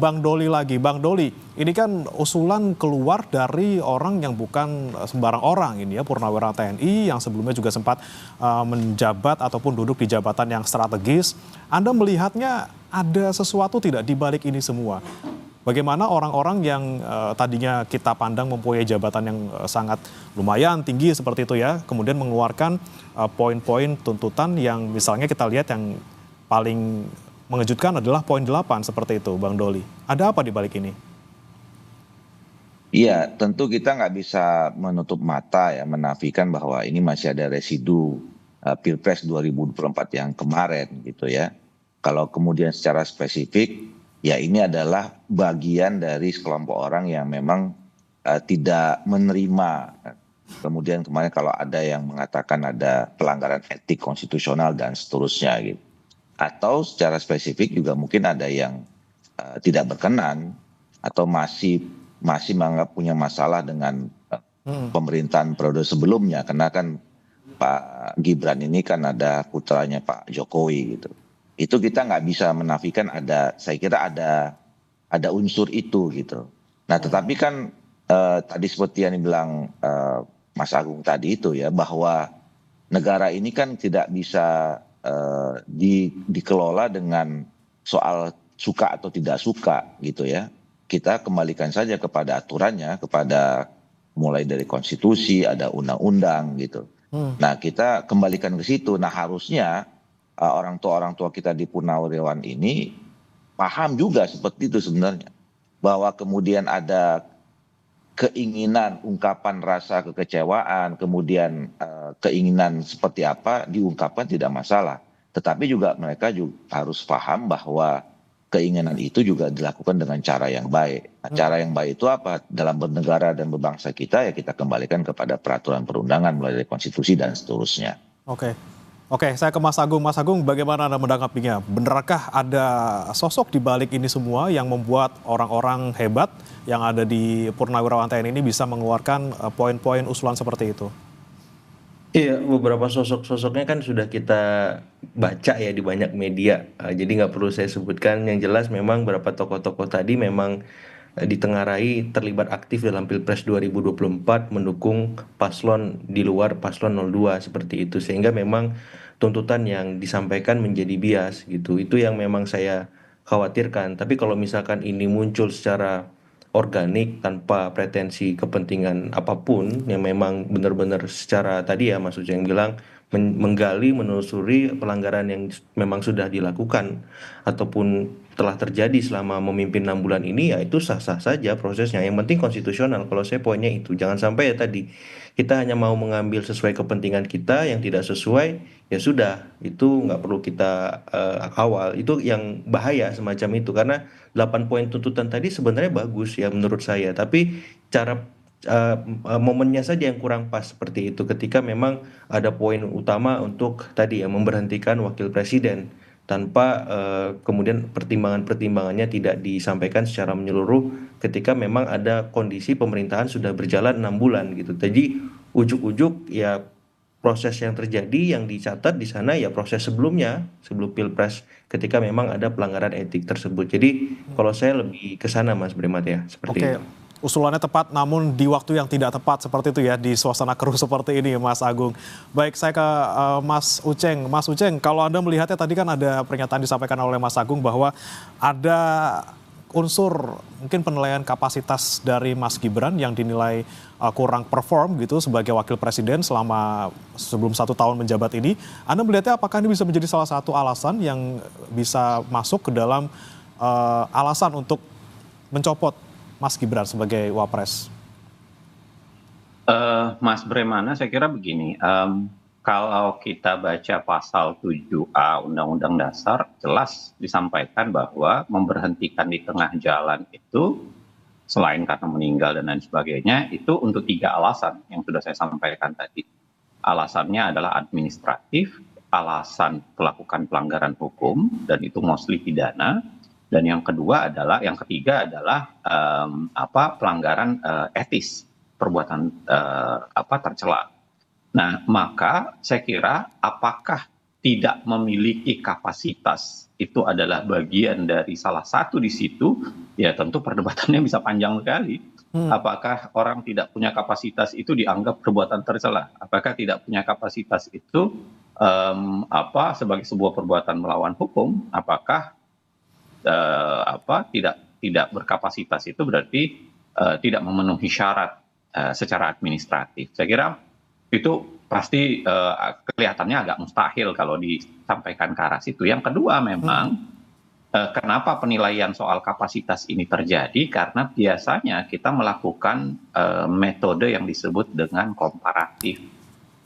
Speaker 6: Bang Doli lagi. Bang Doli, ini kan usulan keluar dari orang yang bukan sembarang orang ini ya, Purnawirawan TNI yang sebelumnya juga sempat menjabat ataupun duduk di jabatan yang strategis. Anda melihatnya ada sesuatu tidak di balik ini semua? Bagaimana orang-orang yang tadinya kita pandang mempunyai jabatan yang sangat lumayan tinggi seperti itu ya, kemudian mengeluarkan poin-poin tuntutan yang misalnya kita lihat yang paling mengejutkan adalah poin 8 seperti itu, Bang Doli. Ada apa di balik ini?
Speaker 7: Iya, tentu kita nggak bisa menutup mata ya, menafikan bahwa ini masih ada residu Pilpres 2024 yang kemarin gitu ya. Kalau kemudian secara spesifik, ya ini adalah bagian dari sekelompok orang yang memang tidak menerima. Kemudian kemarin kalau ada yang mengatakan ada pelanggaran etik konstitusional dan seterusnya gitu. Atau secara spesifik juga mungkin ada yang tidak berkenan atau masih menganggap punya masalah dengan pemerintahan periode sebelumnya. Karena kan Pak Gibran ini kan ada putranya Pak Jokowi gitu. Itu kita nggak bisa menafikan saya kira ada unsur itu gitu. Nah tetapi kan tadi seperti yang dibilang Mas Agung tadi itu ya, bahwa negara ini kan tidak bisa dikelola dengan soal suka atau tidak suka gitu ya. Kita kembalikan saja kepada aturannya, kepada mulai dari konstitusi, ada undang-undang gitu. Nah kita kembalikan ke situ. Nah harusnya orang tua kita di Purnawirawan ini paham juga seperti itu sebenarnya, bahwa kemudian ada keinginan ungkapan rasa kekecewaan, kemudian keinginan seperti apa diungkapkan tidak masalah, tetapi juga mereka juga harus paham bahwa keinginan itu juga dilakukan dengan cara yang baik. Nah, cara yang baik itu apa? Dalam bernegara dan berbangsa kita ya kita kembalikan kepada peraturan perundangan mulai dari konstitusi dan seterusnya.
Speaker 6: Oke, saya ke Mas Agung. Mas Agung, bagaimana Anda menanggapinya? Benarkah ada sosok di balik ini semua yang membuat orang-orang hebat yang ada di Purnawirawan TNI ini bisa mengeluarkan poin-poin usulan seperti itu?
Speaker 8: Iya, beberapa sosok-sosoknya kan sudah kita baca ya di banyak media. Jadi nggak perlu saya sebutkan. Yang jelas memang beberapa tokoh-tokoh tadi memang ditengarai terlibat aktif dalam Pilpres 2024 mendukung paslon di luar paslon 02 seperti itu, sehingga memang tuntutan yang disampaikan menjadi bias gitu. Itu yang memang saya khawatirkan. Tapi kalau misalkan ini muncul secara organik tanpa pretensi kepentingan apapun, yang memang benar-benar secara tadi ya Mas Uceng bilang menggali, menelusuri pelanggaran yang memang sudah dilakukan ataupun telah terjadi selama memimpin 6 bulan ini, ya itu sah-sah saja prosesnya. Yang penting konstitusional. Kalau saya poinnya itu, jangan sampai ya tadi kita hanya mau mengambil sesuai kepentingan kita, yang tidak sesuai ya sudah, itu nggak perlu kita kawal. Itu yang bahaya semacam itu, karena 8 poin tuntutan tadi sebenarnya bagus ya menurut saya, tapi cara momennya saja yang kurang pas seperti itu, ketika memang ada poin utama untuk tadi ya memberhentikan wakil presiden tanpa kemudian pertimbangannya tidak disampaikan secara menyeluruh ketika memang ada kondisi pemerintahan sudah berjalan 6 bulan gitu. Jadi ujuk-ujuk ya proses yang terjadi yang dicatat di sana ya proses sebelumnya, sebelum Pilpres, ketika memang ada pelanggaran etik tersebut. Jadi kalau saya lebih ke sana Mas Bremat ya, seperti itu.
Speaker 6: Usulannya tepat namun di waktu yang tidak tepat seperti itu ya, di suasana keruh seperti ini Mas Agung. Baik, saya ke Mas Uceng. Mas Uceng, kalau Anda melihatnya tadi kan ada pernyataan disampaikan oleh Mas Agung bahwa ada unsur mungkin penilaian kapasitas dari Mas Gibran yang dinilai kurang perform gitu sebagai wakil presiden sebelum 1 tahun menjabat ini. Anda melihatnya apakah ini bisa menjadi salah satu alasan yang bisa masuk ke dalam alasan untuk mencopot Mas Gibran sebagai wapres?
Speaker 9: Mas Bremana, saya kira begini, kalau kita baca pasal 7A Undang-Undang Dasar, jelas disampaikan bahwa memberhentikan di tengah jalan itu, selain karena meninggal dan lain sebagainya, itu untuk 3 alasan yang sudah saya sampaikan tadi. Alasannya adalah administratif, alasan melakukan pelanggaran hukum, dan itu mostly pidana, dan yang ketiga adalah pelanggaran etis, perbuatan tercela. Nah, maka saya kira apakah tidak memiliki kapasitas itu adalah bagian dari salah satu di situ, ya tentu perdebatannya bisa panjang sekali. Apakah orang tidak punya kapasitas itu dianggap perbuatan tercela? Apakah tidak punya kapasitas itu sebagai sebuah perbuatan melawan hukum? Apakah tidak berkapasitas itu berarti tidak memenuhi syarat secara administratif? Saya kira itu pasti kelihatannya agak mustahil kalau disampaikan ke arah situ. Yang kedua memang kenapa penilaian soal kapasitas ini terjadi, karena biasanya kita melakukan metode yang disebut dengan komparatif.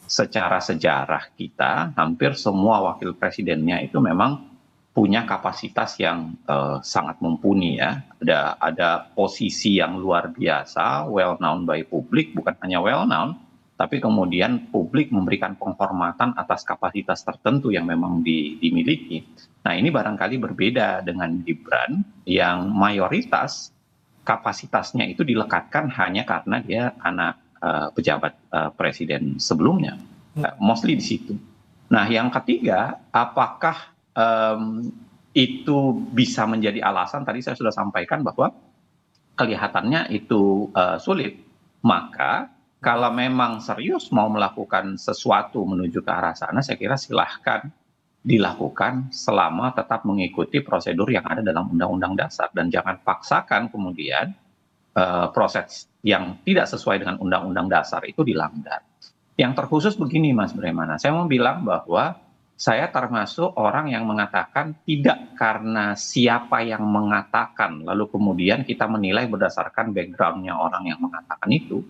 Speaker 9: Secara sejarah kita, hampir semua wakil presidennya itu memang punya kapasitas yang sangat mumpuni ya. Ada posisi yang luar biasa, well known by publik, bukan hanya well known, tapi kemudian publik memberikan penghormatan atas kapasitas tertentu yang memang dimiliki. Nah, ini barangkali berbeda dengan Gibran yang mayoritas kapasitasnya itu dilekatkan hanya karena dia anak pejabat presiden sebelumnya. Mostly di situ. Nah, yang ketiga, apakah itu bisa menjadi alasan? Tadi saya sudah sampaikan bahwa kelihatannya itu sulit. Maka kalau memang serius mau melakukan sesuatu menuju ke arah sana, saya kira silahkan dilakukan selama tetap mengikuti prosedur yang ada dalam Undang-Undang Dasar. Dan jangan paksakan kemudian proses yang tidak sesuai dengan Undang-Undang Dasar itu dilanggar. Yang terkhusus begini Mas Bremana, saya mau bilang bahwa saya termasuk orang yang mengatakan tidak karena siapa yang mengatakan, lalu kemudian kita menilai berdasarkan background-nya orang yang mengatakan itu.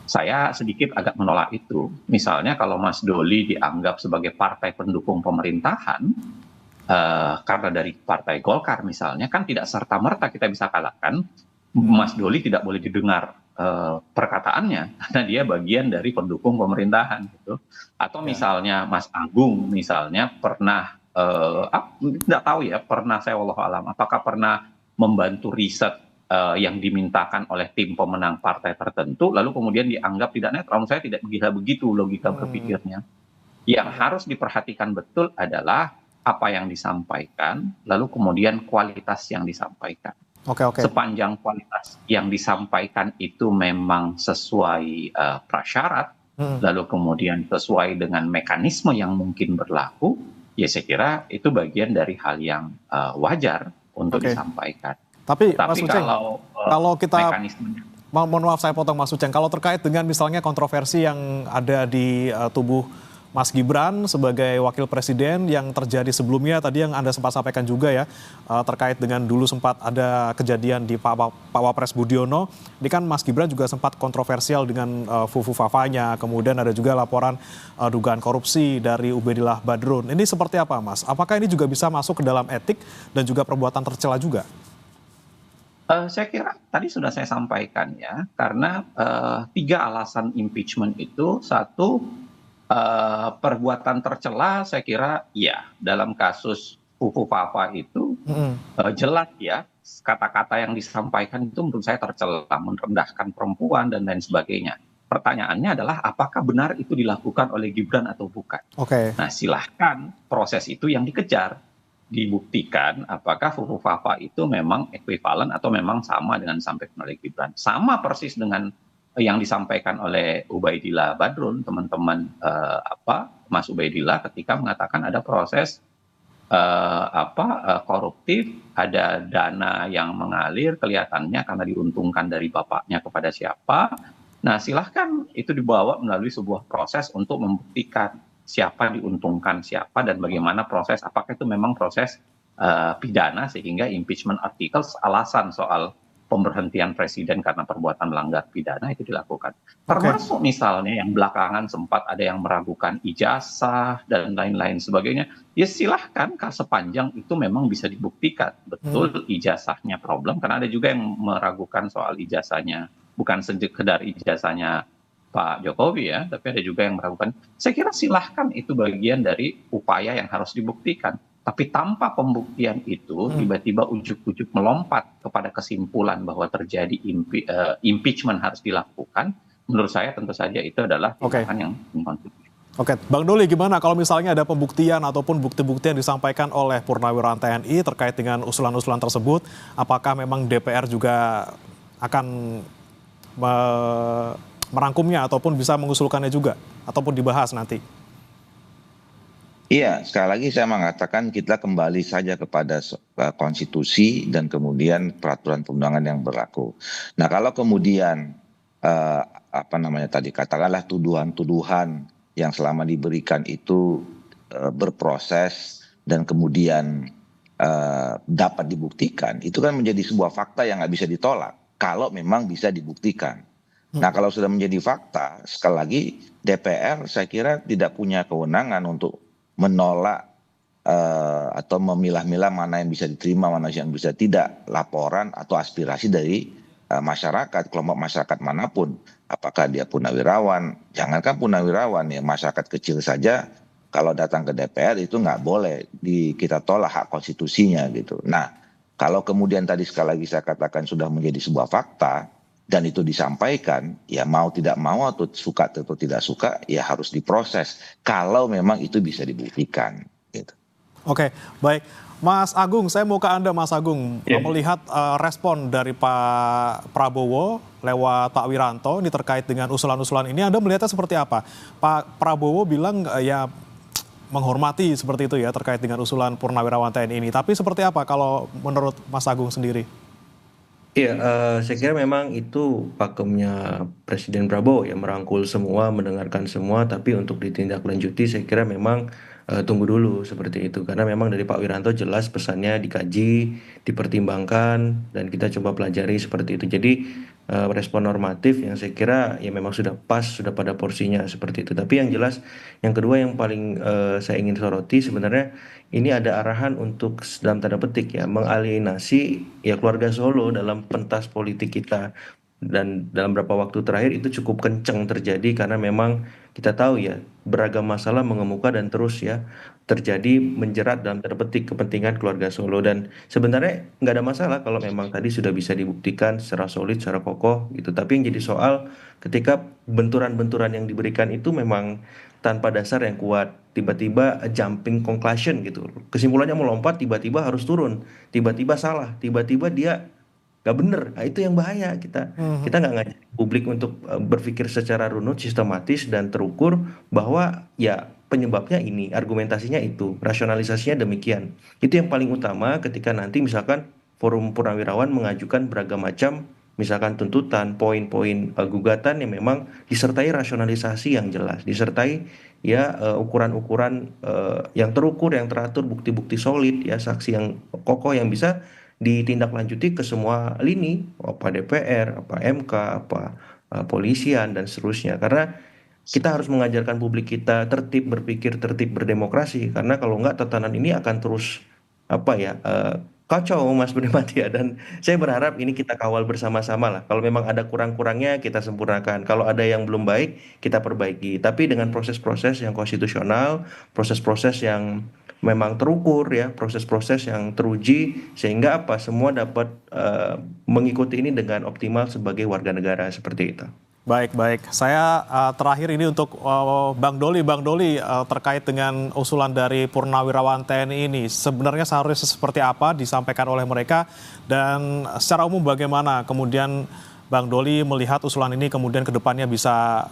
Speaker 9: Saya sedikit agak menolak itu. Misalnya kalau Mas Doli dianggap sebagai partai pendukung pemerintahan, karena dari partai Golkar misalnya, kan tidak serta-merta kita bisa kalahkan, Mas Doli tidak boleh didengar perkataannya karena dia bagian dari pendukung pemerintahan gitu. Atau misalnya Mas Agung misalnya pernah tidak tahu ya, pernah saya wallahu alam apakah pernah membantu riset yang dimintakan oleh tim pemenang partai tertentu lalu kemudian dianggap tidak netral. Saya tidak begitu logika berpikirnya. Yang harus diperhatikan betul adalah apa yang disampaikan lalu kemudian kualitas yang disampaikan. Sepanjang kualitas yang disampaikan itu memang sesuai prasyarat, lalu kemudian sesuai dengan mekanisme yang mungkin berlaku, ya saya kira itu bagian dari hal yang wajar untuk disampaikan.
Speaker 6: Tapi Mas Uceng, kalau kita,
Speaker 9: mekanismenya,
Speaker 6: mohon maaf saya potong Mas Uceng, kalau terkait dengan misalnya kontroversi yang ada di tubuh Mas Gibran sebagai wakil presiden yang terjadi sebelumnya, tadi yang Anda sempat sampaikan juga ya, terkait dengan dulu sempat ada kejadian di Pak Wapres Budiono, ini kan Mas Gibran juga sempat kontroversial dengan fufu fafanya, kemudian ada juga laporan dugaan korupsi dari Ubedillah Badrun. Ini seperti apa Mas? Apakah ini juga bisa masuk ke dalam etik dan juga perbuatan tercela juga?
Speaker 9: Saya kira tadi sudah saya sampaikan ya, karena 3 alasan impeachment itu, satu, perbuatan tercela saya kira ya dalam kasus Fufu Fafa itu jelas ya kata-kata yang disampaikan itu menurut saya tercela, merendahkan perempuan dan lain sebagainya. Pertanyaannya adalah apakah benar itu dilakukan oleh Gibran atau bukan. Nah silahkan proses itu yang dikejar, dibuktikan apakah Fufu Fafa itu memang ekuivalen atau memang sama dengan disampaikan oleh Gibran. Sama persis dengan yang disampaikan oleh Ubaidillah Badrun, teman-teman Mas Ubaidillah ketika mengatakan ada proses koruptif, ada dana yang mengalir kelihatannya karena diuntungkan dari bapaknya kepada siapa. Nah, silahkan itu dibawa melalui sebuah proses untuk membuktikan siapa diuntungkan siapa dan bagaimana proses, apakah itu memang proses pidana sehingga impeachment articles alasan soal pemberhentian presiden karena perbuatan melanggar pidana itu dilakukan. Termasuk misalnya yang belakangan sempat ada yang meragukan ijazah dan lain-lain sebagainya. Ya silahkan, sepanjang itu memang bisa dibuktikan. Betul ijazahnya problem, karena ada juga yang meragukan soal ijazahnya. Bukan sekedar ijazahnya Pak Jokowi ya, tapi ada juga yang meragukan. Saya kira silahkan, itu bagian dari upaya yang harus dibuktikan. Tapi tanpa pembuktian itu, tiba-tiba ujuk-ujuk melompat kepada kesimpulan bahwa terjadi impeachment harus dilakukan, menurut saya tentu saja itu adalah tindakan yang inkonstitusional.
Speaker 6: Oke, Bang Doli, gimana kalau misalnya ada pembuktian ataupun bukti-bukti yang disampaikan oleh Purnawirawan TNI terkait dengan usulan-usulan tersebut, apakah memang DPR juga akan merangkumnya ataupun bisa mengusulkannya juga, ataupun dibahas nanti?
Speaker 7: Iya, sekali lagi saya mengatakan kita kembali saja kepada konstitusi dan kemudian peraturan perundangan yang berlaku. Nah, kalau kemudian katakanlah tuduhan-tuduhan yang selama diberikan itu berproses dan kemudian dapat dibuktikan, itu kan menjadi sebuah fakta yang nggak bisa ditolak kalau memang bisa dibuktikan. Nah, kalau sudah menjadi fakta, sekali lagi DPR saya kira tidak punya kewenangan untuk menolak atau memilah-milah mana yang bisa diterima, mana yang bisa tidak, laporan atau aspirasi dari masyarakat, kelompok masyarakat manapun, apakah dia purnawirawan, jangankan purnawirawan ya, masyarakat kecil saja kalau datang ke DPR itu nggak boleh kita tolak hak konstitusinya gitu. Nah, kalau kemudian tadi sekali lagi saya katakan sudah menjadi sebuah fakta dan itu disampaikan, ya mau tidak mau atau suka atau tidak suka, ya harus diproses kalau memang itu bisa dibuktikan. Gitu.
Speaker 6: Oke, baik. Mas Agung, saya mau ke Anda Mas Agung. Melihat respon dari Pak Prabowo lewat Pak Wiranto ini terkait dengan usulan-usulan ini, Anda melihatnya seperti apa? Pak Prabowo bilang ya menghormati seperti itu ya terkait dengan usulan Purnawirawan TNI ini. Tapi seperti apa kalau menurut Mas Agung sendiri?
Speaker 8: Iya, saya kira memang itu pakemnya Presiden Prabowo ya, merangkul semua, mendengarkan semua, tapi untuk ditindaklanjuti saya kira memang tunggu dulu seperti itu. Karena memang dari Pak Wiranto jelas pesannya dikaji, dipertimbangkan, dan kita coba pelajari seperti itu. Jadi respon normatif yang saya kira ya memang sudah pas, sudah pada porsinya seperti itu. Tapi yang jelas, yang kedua yang paling saya ingin soroti sebenarnya ini ada arahan untuk dalam tanda petik ya mengalienasi ya keluarga Solo dalam pentas politik kita, dan dalam beberapa waktu terakhir itu cukup kencang terjadi karena memang kita tahu ya beragam masalah mengemuka dan terus ya terjadi menjerat dalam tanda petik kepentingan keluarga Solo. Dan sebenarnya nggak ada masalah kalau memang tadi sudah bisa dibuktikan secara solid, secara kokoh gitu. Tapi yang jadi soal ketika benturan-benturan yang diberikan itu memang tanpa dasar yang kuat, tiba-tiba jumping conclusion gitu, kesimpulannya melompat, tiba-tiba harus turun, tiba-tiba salah, tiba-tiba dia nggak bener. Nah, itu yang bahaya. Kita nggak ngajak publik untuk berpikir secara runut, sistematis dan terukur bahwa ya penyebabnya ini, argumentasinya itu, rasionalisasinya demikian. Itu yang paling utama ketika nanti misalkan Forum Purnawirawan mengajukan beragam macam misalkan tuntutan, poin-poin gugatan yang memang disertai rasionalisasi yang jelas, disertai ya ukuran-ukuran yang terukur, yang teratur, bukti-bukti solid, ya saksi yang kokoh yang bisa ditindaklanjuti ke semua lini, apa DPR, apa MK, apa polisian dan seterusnya. Karena kita harus mengajarkan publik kita tertib berpikir, tertib berdemokrasi. Karena kalau enggak tatanan ini akan terus kacau Mas Budiman ya, dan saya berharap ini kita kawal bersama-sama lah. Kalau memang ada kurang-kurangnya kita sempurnakan, kalau ada yang belum baik kita perbaiki, tapi dengan proses-proses yang konstitusional, proses-proses yang memang terukur ya, proses-proses yang teruji sehingga semua dapat mengikuti ini dengan optimal sebagai warga negara seperti itu.
Speaker 6: Baik. Saya terakhir ini untuk Bang Doli terkait dengan usulan dari Purnawirawan TNI ini. Sebenarnya seharusnya seperti apa disampaikan oleh mereka, dan secara umum bagaimana kemudian Bang Doli melihat usulan ini kemudian ke depannya bisa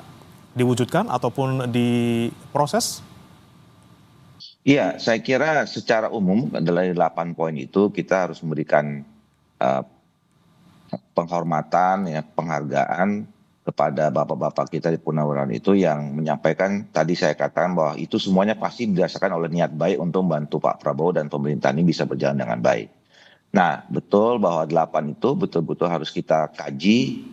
Speaker 6: diwujudkan ataupun diproses?
Speaker 7: Iya, saya kira secara umum dari 8 poin itu kita harus memberikan penghormatan, ya, penghargaan kepada bapak-bapak kita di Purnawirawan itu yang menyampaikan, tadi saya katakan bahwa itu semuanya pasti didasarkan oleh niat baik untuk membantu Pak Prabowo dan pemerintah ini bisa berjalan dengan baik. Nah, betul bahwa 8 itu betul-betul harus kita kaji,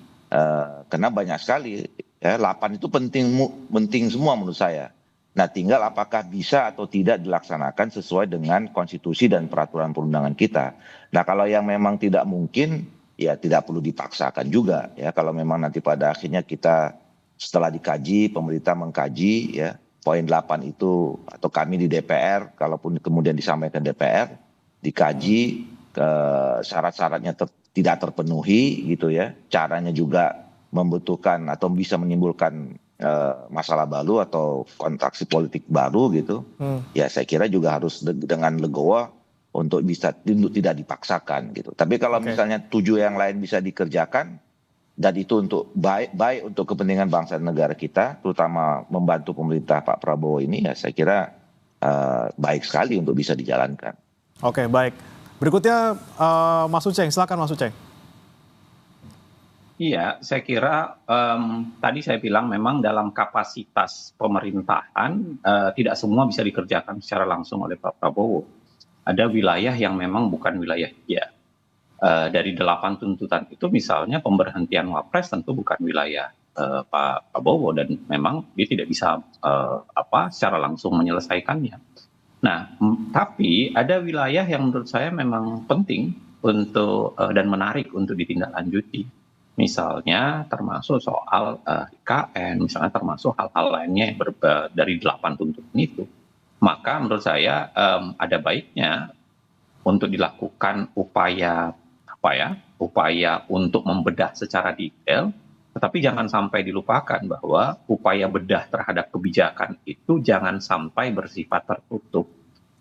Speaker 7: karena banyak sekali, ya 8 itu penting semua menurut saya. Nah, tinggal apakah bisa atau tidak dilaksanakan sesuai dengan konstitusi dan peraturan perundangan kita. Nah, kalau yang memang tidak mungkin, ya tidak perlu dipaksakan juga. Ya, kalau memang nanti pada akhirnya kita setelah dikaji, pemerintah mengkaji, ya poin 8 itu, atau kami di DPR, kalaupun kemudian disampaikan DPR, dikaji, syarat-syaratnya tidak terpenuhi gitu ya, caranya juga membutuhkan atau bisa menimbulkan masalah baru atau kontraksi politik baru gitu, ya saya kira juga harus dengan legowo untuk tidak dipaksakan gitu. Tapi kalau misalnya 7 yang lain bisa dikerjakan dan itu untuk baik untuk kepentingan bangsa dan negara kita, terutama membantu pemerintah Pak Prabowo ini, ya saya kira baik sekali untuk bisa dijalankan.
Speaker 6: Oke, baik. Berikutnya Mas Uceng, silakan Mas Uceng.
Speaker 9: Iya, saya kira tadi saya bilang memang dalam kapasitas pemerintahan tidak semua bisa dikerjakan secara langsung oleh Pak Prabowo. Ada wilayah yang memang bukan wilayah dia. Dari 8 tuntutan itu misalnya pemberhentian Wapres tentu bukan wilayah Pak Prabowo dan memang dia tidak bisa secara langsung menyelesaikannya. Nah, tapi ada wilayah yang menurut saya memang penting untuk dan menarik untuk ditindaklanjuti. Misalnya termasuk soal IKN, misalnya termasuk hal-hal lainnya dari 8 tuntutan itu. Maka menurut saya ada baiknya untuk dilakukan upaya untuk membedah secara detail, tetapi jangan sampai dilupakan bahwa upaya bedah terhadap kebijakan itu jangan sampai bersifat tertutup.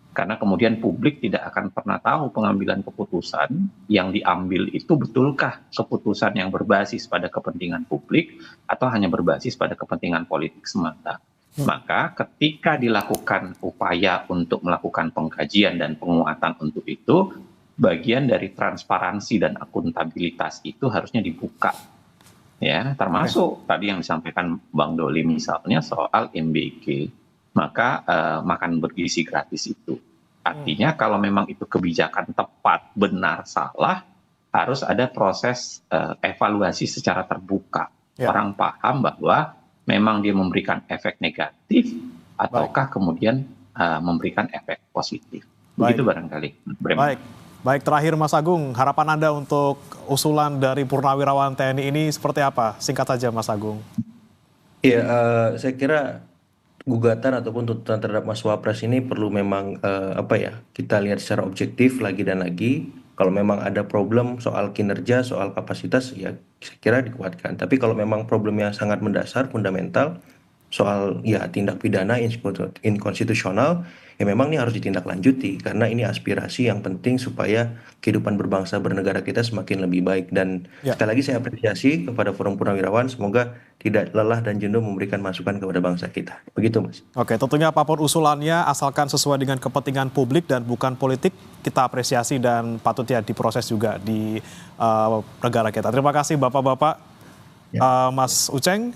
Speaker 9: Karena kemudian publik tidak akan pernah tahu pengambilan keputusan yang diambil itu betulkah keputusan yang berbasis pada kepentingan publik atau hanya berbasis pada kepentingan politik semata. Maka ketika dilakukan upaya untuk melakukan pengkajian dan penguatan untuk itu, bagian dari transparansi dan akuntabilitas itu harusnya dibuka. Ya, termasuk tadi yang disampaikan Bang Doli misalnya soal MBG, maka makan bergizi gratis itu. Artinya kalau memang itu kebijakan tepat, benar, salah, harus ada proses evaluasi secara terbuka. Orang paham bahwa memang dia memberikan efek negatif ataukah kemudian memberikan efek positif. Begitu barangkali.
Speaker 6: Baik, terakhir Mas Agung, harapan Anda untuk usulan dari Purnawirawan TNI ini seperti apa? Singkat saja Mas Agung.
Speaker 8: Iya, saya kira gugatan ataupun tuntutan terhadap Mas Wapres ini perlu memang kita lihat secara objektif lagi dan lagi. Kalau memang ada problem soal kinerja, soal kapasitas, ya saya kira dikuatkan. Tapi kalau memang problemnya sangat mendasar, fundamental, soal ya tindak pidana inkonstitusional, ya memang ini harus ditindaklanjuti karena ini aspirasi yang penting supaya kehidupan berbangsa bernegara kita semakin lebih baik. Dan sekali lagi saya apresiasi kepada Forum Purnawirawan, semoga tidak lelah dan jenuh memberikan masukan kepada bangsa kita. Begitu Mas.
Speaker 6: Oke, tentunya apapun usulannya asalkan sesuai dengan kepentingan publik dan bukan politik, kita apresiasi dan patut ya diproses juga di negara kita. Terima kasih Bapak-Bapak, Mas Uceng,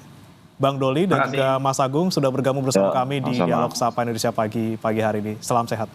Speaker 6: Bang Doli dan juga Mas Agung sudah bergabung bersama kami di Dialog Sapa Indonesia pagi hari ini. Salam sehat.